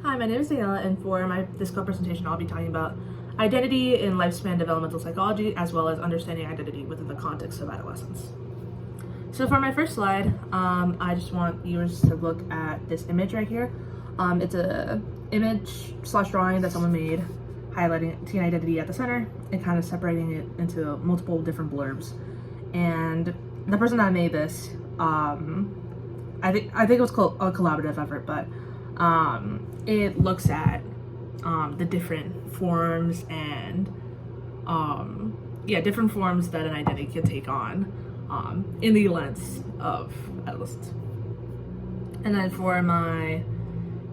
Hi, my name is Daniela, and for this co-presentation, I'll be talking about identity in lifespan developmental psychology, as well as understanding identity within the context of adolescence. So for my first slide, I just want viewers to look at this image right here. It's a image / drawing that someone made, highlighting teen identity at the center and kind of separating it into multiple different blurbs. And the person that made this, I think it was called a collaborative effort, but it looks at the different forms and different forms that an identity can take on in the lens of adolescence. And then for my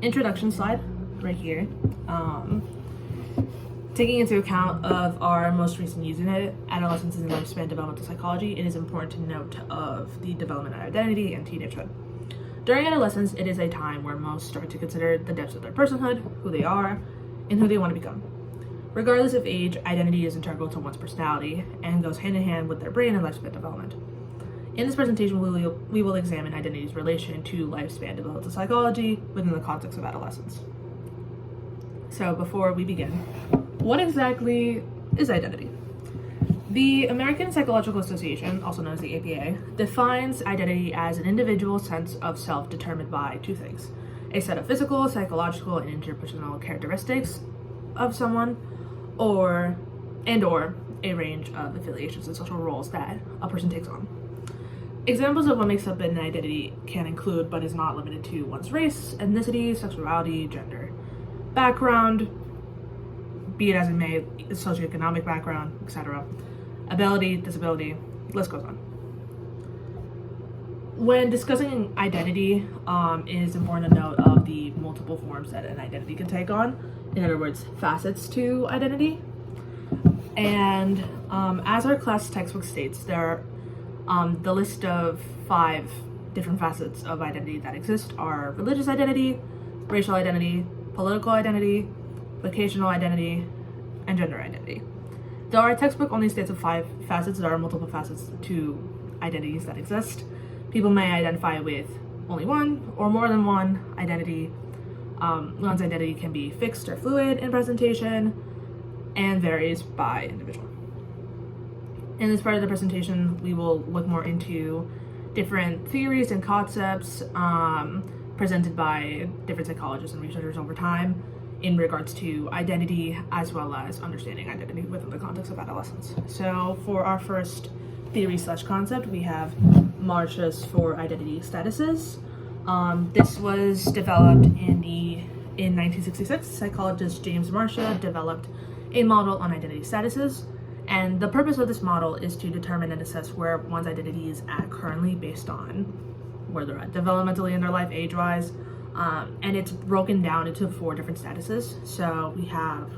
introduction slide right here, taking into account of our most recent use unit, adolescence and lifespan developmental psychology, it is important to note of the development of identity and teenagehood. During adolescence, it is a time where most start to consider the depths of their personhood, who they are, and who they want to become. Regardless of age, identity is integral to one's personality and goes hand in hand with their brain and lifespan development. In this presentation, we will examine identity's relation to lifespan developmental psychology within the context of adolescence. So before we begin, what exactly is identity? The American Psychological Association, also known as the APA, defines identity as an individual's sense of self determined by two things: a set of physical, psychological, and interpersonal characteristics of someone, or a range of affiliations and social roles that a person takes on. Examples of what makes up an identity can include, but is not limited to, one's race, ethnicity, sexuality, gender, background, be it as it may, socioeconomic background, etc., ability, disability, list goes on. When discussing identity, it is important to note of the multiple forms that an identity can take on. In other words, facets to identity. And as our class textbook states, there are the list of 5 different facets of identity that exist are religious identity, racial identity, political identity, vocational identity, and gender identity. Though our textbook only states of 5 facets, there are multiple facets to identities that exist. People may identify with only one or more than one identity. One's identity can be fixed or fluid in presentation and varies by individual. In this part of the presentation, we will look more into different theories and concepts presented by different psychologists and researchers over time in regards to identity, as well as understanding identity within the context of adolescence. So for our first theory / concept, we have Marsh's 4 identity statuses. This was developed in 1966. Psychologist James Marsha developed a model on identity statuses, and the purpose of this model is to determine and assess where one's identity is at currently based on where they're at developmentally in their life, age-wise, and it's broken down into 4 different statuses. So we have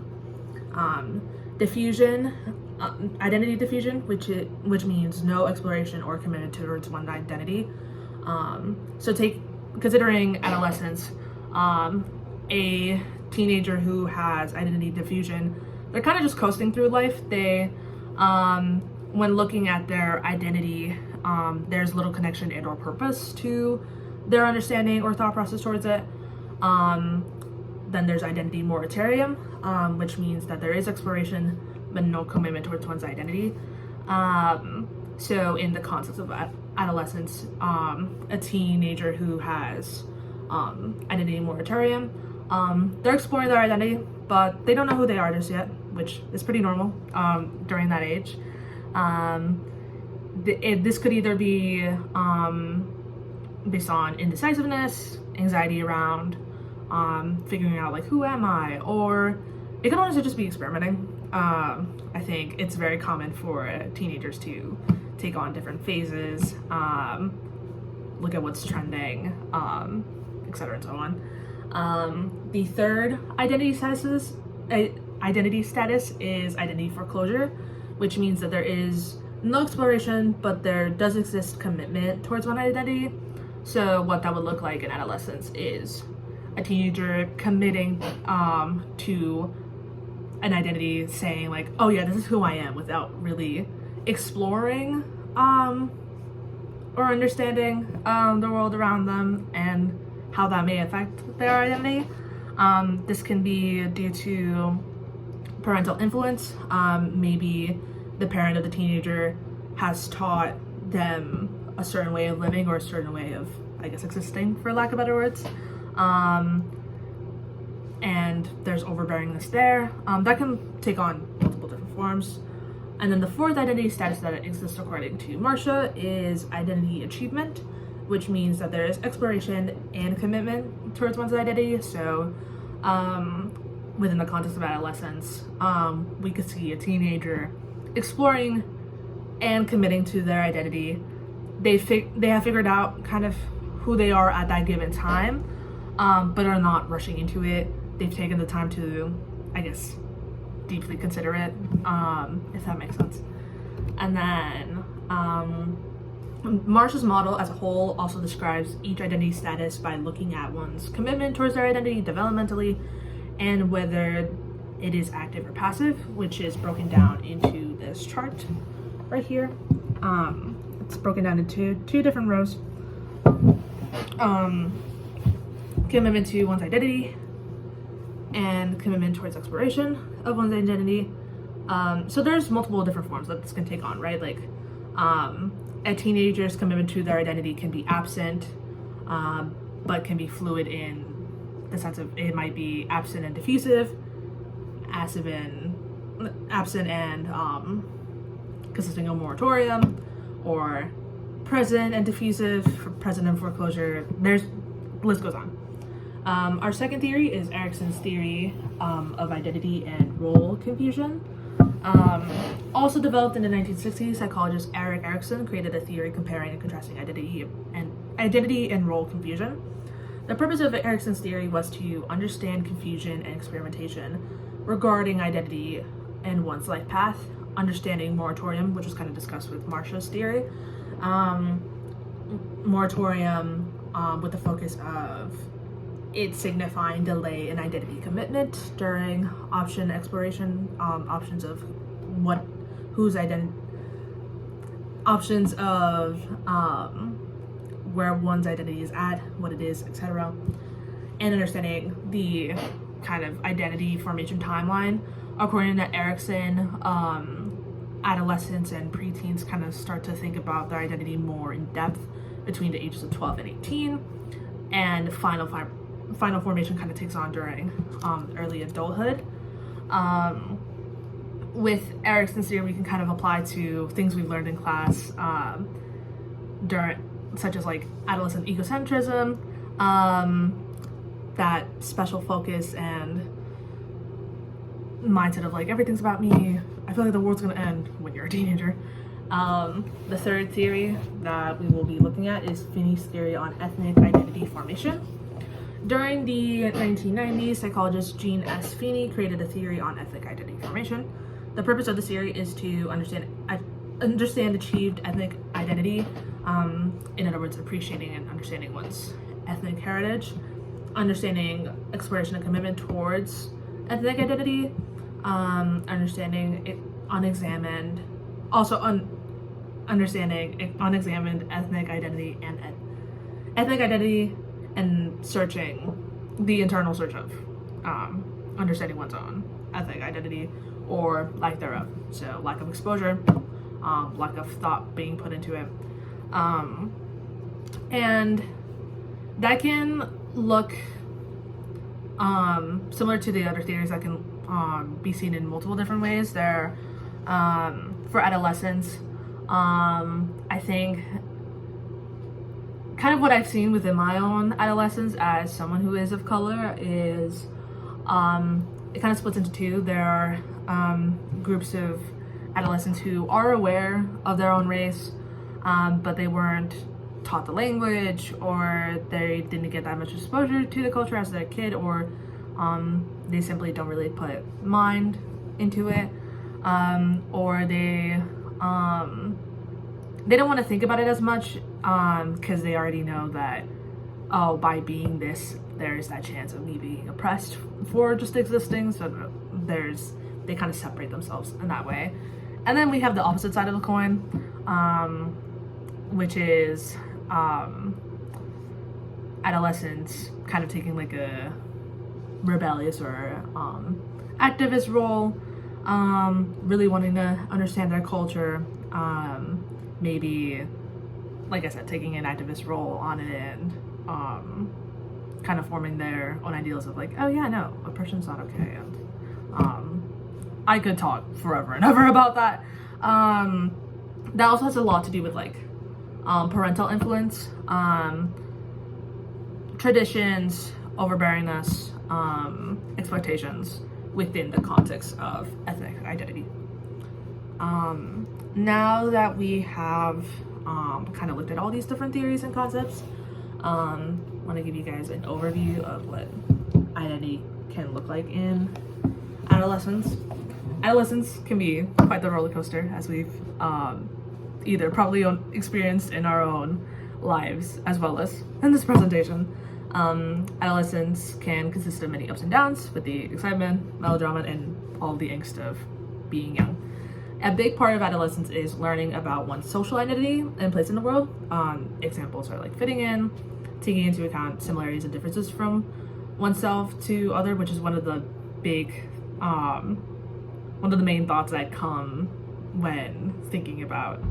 diffusion, identity diffusion, which means no exploration or commitment towards one identity. Considering adolescence, a teenager who has identity diffusion, they're kind of just coasting through life. They, when looking at their identity, there's little connection and or purpose to their understanding or thought process towards it. Then there's identity moratorium, which means that there is exploration but no commitment towards one's identity. So in the context of adolescence, a teenager who has identity moratorium, they're exploring their identity, but they don't know who they are just yet, which is pretty normal during that age. This could either be based on indecisiveness, anxiety around figuring out like, who am I, or it can honestly just be experimenting. I think it's very common for teenagers to take on different phases, look at what's trending, etc. and so on. The third identity status is identity foreclosure, which means that there is no exploration, but there does exist commitment towards one identity. So what that would look like in adolescence is a teenager committing to an identity, saying like, oh yeah, this is who I am, without really exploring or understanding the world around them and how that may affect their identity. This can be due to parental influence. Maybe the parent of the teenager has taught them a certain way of living or a certain way of, I guess, existing, for lack of better words. And there's overbearingness there. That can take on multiple different forms. And then the fourth identity status that exists according to Marcia is identity achievement, which means that there is exploration and commitment towards one's identity. So within the context of adolescence, we could see a teenager exploring and committing to their identity. They have figured out kind of who they are at that given time, but are not rushing into it. They've taken the time to, I guess, deeply consider it, if that makes sense. And then Marsh's model as a whole also describes each identity status by looking at one's commitment towards their identity developmentally and whether it is active or passive, which is broken down into this chart right here. It's broken down into two different rows. Commitment to one's identity and commitment towards exploration of one's identity. So there's multiple different forms that this can take on, right? Like a teenager's commitment to their identity can be absent, but can be fluid in the sense of it might be absent and diffusive, absent and consisting of moratorium, or present and diffusive, present and foreclosure. The list goes on. Our second theory is Erikson's theory of identity and role confusion. Also developed in the 1960s, psychologist Erik Erikson created a theory comparing and contrasting identity and role confusion. The purpose of Erikson's theory was to understand confusion and experimentation regarding identity and one's life path, understanding moratorium, which was kind of discussed with Marcia's theory. Moratorium with the focus of it signifying delay in identity commitment during option exploration, options of where one's identity is at, what it is, etc. And understanding the kind of identity formation timeline. According to Erikson, adolescents and preteens kind of start to think about their identity more in depth between the ages of 12 and 18, and final formation kind of takes on during early adulthood. With Erikson's theory, we can kind of apply to things we've learned in class such as like adolescent egocentrism, that special focus and mindset of like everything's about me. I feel like the world's gonna end when you're a teenager. The third theory that we will be looking at is Finney's theory on ethnic identity formation. During the 1990s, psychologist Jean S. Finney created a theory on ethnic identity formation. The purpose of the theory is to understand achieved ethnic identity, in other words, appreciating and understanding one's ethnic heritage, understanding exploration and commitment towards ethnic identity, understanding unexamined ethnic identity and searching the internal search of understanding one's own ethnic identity or lack thereof. So lack of exposure, lack of thought being put into it. And that can look similar to the other theories that can be seen in multiple different ways. There, for adolescents, I think kind of what I've seen within my own adolescence as someone who is of color is it kind of splits into two. There are groups of adolescents who are aware of their own race, but they weren't taught the language, or they didn't get that much exposure to the culture as a kid, or they simply don't really put mind into it, or they don't want to think about it as much because they already know that, oh, by being this, there's that chance of me being oppressed for just existing. So they kind of separate themselves in that way. And then we have the opposite side of the coin, which is adolescents kind of taking like a rebellious or activist role, really wanting to understand their culture, maybe, like I said, taking an activist role on it and kind of forming their own ideals of like, oh yeah, no, oppression's not okay. And I could talk forever and ever about that. That also has a lot to do with like parental influence, traditions, overbearingness, expectations within the context of ethnic identity. Now that we have kind of looked at all these different theories and concepts, I want to give you guys an overview of what identity can look like in adolescence. Adolescence can be quite the roller coaster, as we've either probably experienced in our own lives as well as in this presentation. Adolescence can consist of many ups and downs, with the excitement, melodrama, and all the angst of being young. A big part of adolescence is learning about one's social identity and place in the world. Examples are like fitting in, taking into account similarities and differences from oneself to other, which is one of the main thoughts that come when thinking about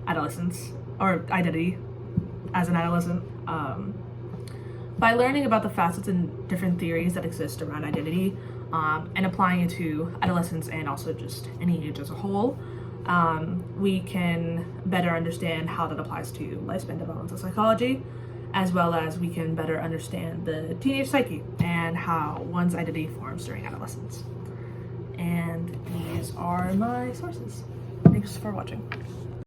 adolescence or identity as an adolescent. By learning about the facets and different theories that exist around identity, and applying it to adolescence and also just any age as a whole, we can better understand how that applies to lifespan developmental psychology, as well as we can better understand the teenage psyche and how one's identity forms during adolescence. And these are my sources. Thanks for watching.